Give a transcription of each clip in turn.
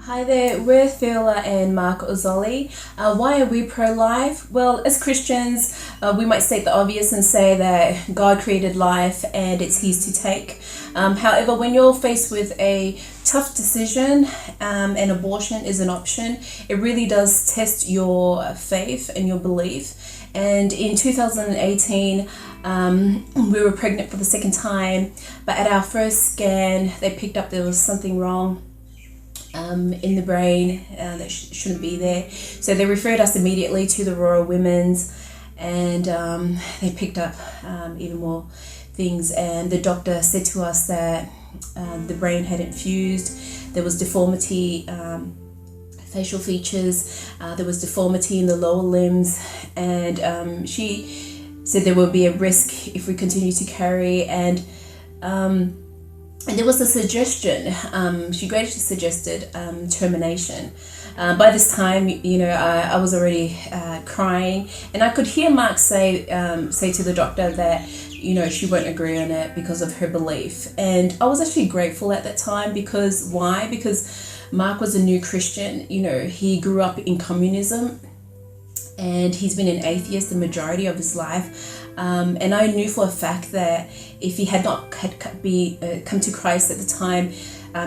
Hi there, we're Thila and Mark Ozoli. Why are we pro-life? Well, as Christians, we might state the obvious and say that God created life and it's His to take. However, when you're faced with a tough decision and abortion is an option, it really does test your faith and your belief. And in 2018, we were pregnant for the second time, but at our first scan, they picked up there was something wrong in the brain that shouldn't be there. So they referred us immediately to the Royal Women's, and they picked up even more things. And the doctor said to us that the brain hadn't fused. There was deformity, facial features. There was deformity in the lower limbs, and she said there would be a risk if we continue to carry. And there was a suggestion, she graciously suggested termination. By this time, I was already crying, and I could hear Mark say to the doctor that, she won't agree on it because of her belief. And I was actually grateful at that time because why? Because Mark was a new Christian. He grew up in communism, and he's been an atheist the majority of his life. And I knew for a fact that if he had not come to Christ at the time,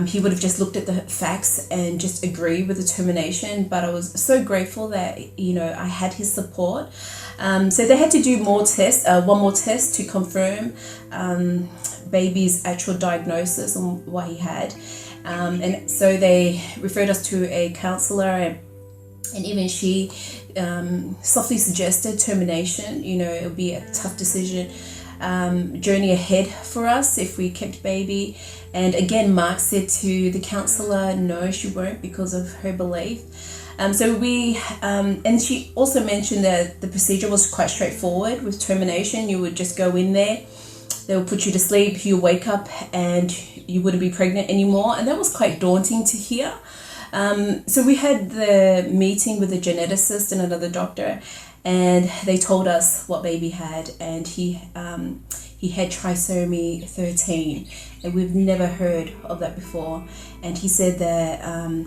he would have just looked at the facts and just agreed with the termination. But I was so grateful that, I had his support. So they had to do one more test to confirm baby's actual diagnosis on what he had. And so they referred us to a counselor, and even she softly suggested termination. It would be a tough decision, journey ahead for us if we kept baby. And again, Mark said to the counsellor, no, she won't because of her belief. So we, and she also mentioned that the procedure was quite straightforward with termination. You would just go in there, they would put you to sleep, you wake up, and you wouldn't be pregnant anymore. And that was quite daunting to hear. So we had the meeting with a geneticist and another doctor, and they told us what baby had, and he had trisomy 13, and we've never heard of that before. And he said that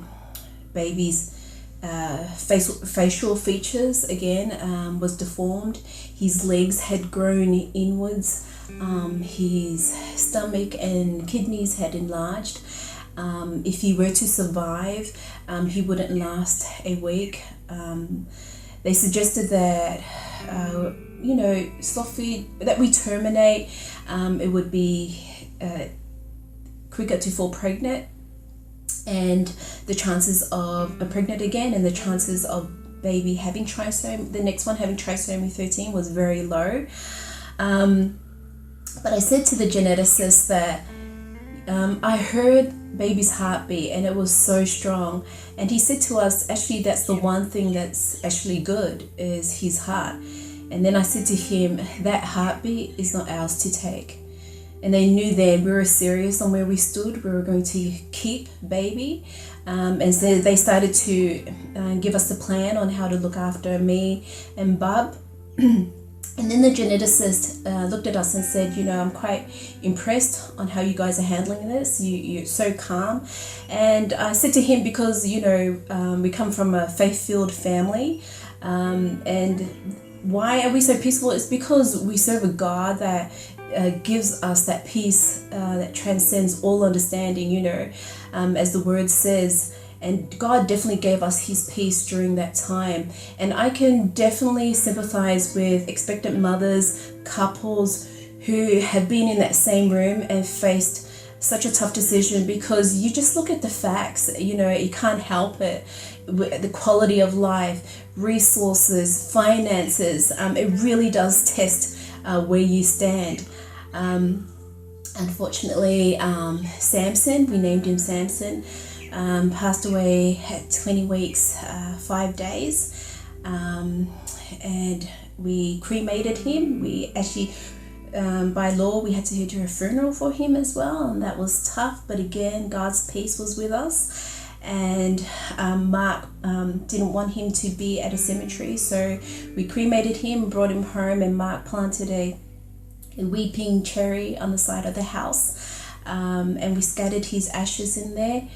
baby's facial features again was deformed. His legs had grown inwards. His stomach and kidneys had enlarged. If he were to survive, he wouldn't last a week. They suggested that, softly, that we terminate. It would be quicker to fall pregnant, and the chances of pregnant again, and the chances of baby having the next one having trisomy 13 was very low. But I said to the geneticist that I heard baby's heartbeat and it was so strong, and he said to us, actually that's the one thing that's actually good is his heart. And then I said to him, that heartbeat is not ours to take. And they knew then we were serious on where we stood. We were going to keep baby, and so they started to give us the plan on how to look after me and Bub. And then the geneticist looked at us and said, I'm quite impressed on how you guys are handling this. You're so calm. And I said to him, because, we come from a faith-filled family, and why are we so peaceful? It's because we serve a God that gives us that peace that transcends all understanding, as the word says. And God definitely gave us his peace during that time. And I can definitely sympathize with expectant mothers, couples who have been in that same room and faced such a tough decision, because you just look at the facts, you can't help it. The quality of life, resources, finances, it really does test where you stand. Unfortunately, Samson, we named him Samson, passed away at 20 weeks, 5 days, and we cremated him. We actually, by law, we had to do a funeral for him as well, and that was tough, but again, God's peace was with us. And Mark didn't want him to be at a cemetery, so we cremated him, brought him home, and Mark planted a weeping cherry on the side of the house, and we scattered his ashes in there.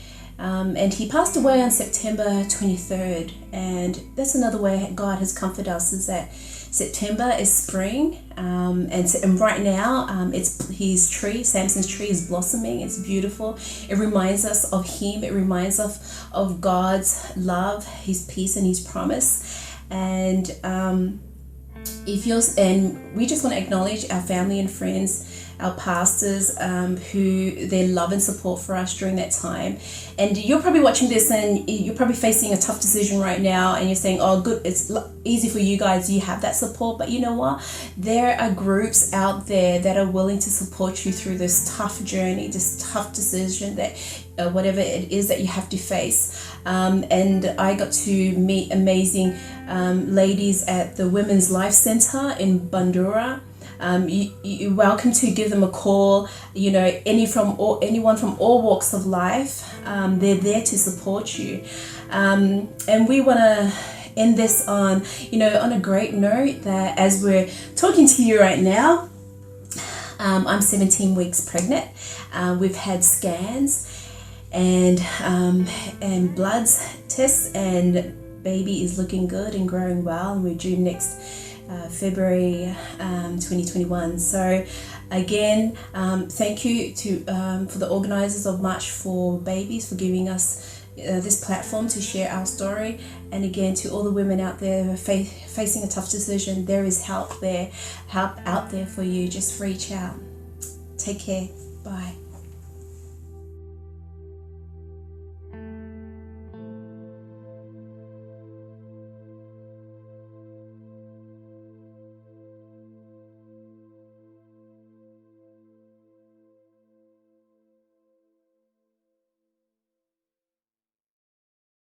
And he passed away on September 23rd. And that's another way God has comforted us, is that September is spring, and right now his tree, Samson's tree, is blossoming. It's beautiful. It reminds us of him. It reminds us of God's love, his peace, and his promise. And and we just want to acknowledge our family and friends, our pastors, who their love and support for us during that time. And you're probably watching this and you're probably facing a tough decision right now, and you're saying, oh good, it's easy for you guys, you have that support. But you know what, there are groups out there that are willing to support you through this tough journey, this tough decision, that whatever it is that you have to face. And I got to meet amazing ladies at the Women's Life Center in Bandura. You're welcome to give them a call. You know, anyone from all walks of life, they're there to support you. And we want to end this on a great note, that as we're talking to you right now, I'm 17 weeks pregnant. We've had scans and blood tests, and baby is looking good and growing well, and we're due next February 2021. So again, thank you for the organizers of March for Babies for giving us this platform to share our story. And again, to all the women out there who are facing a tough decision, there is help out there for you. Just reach out. Take care. Bye.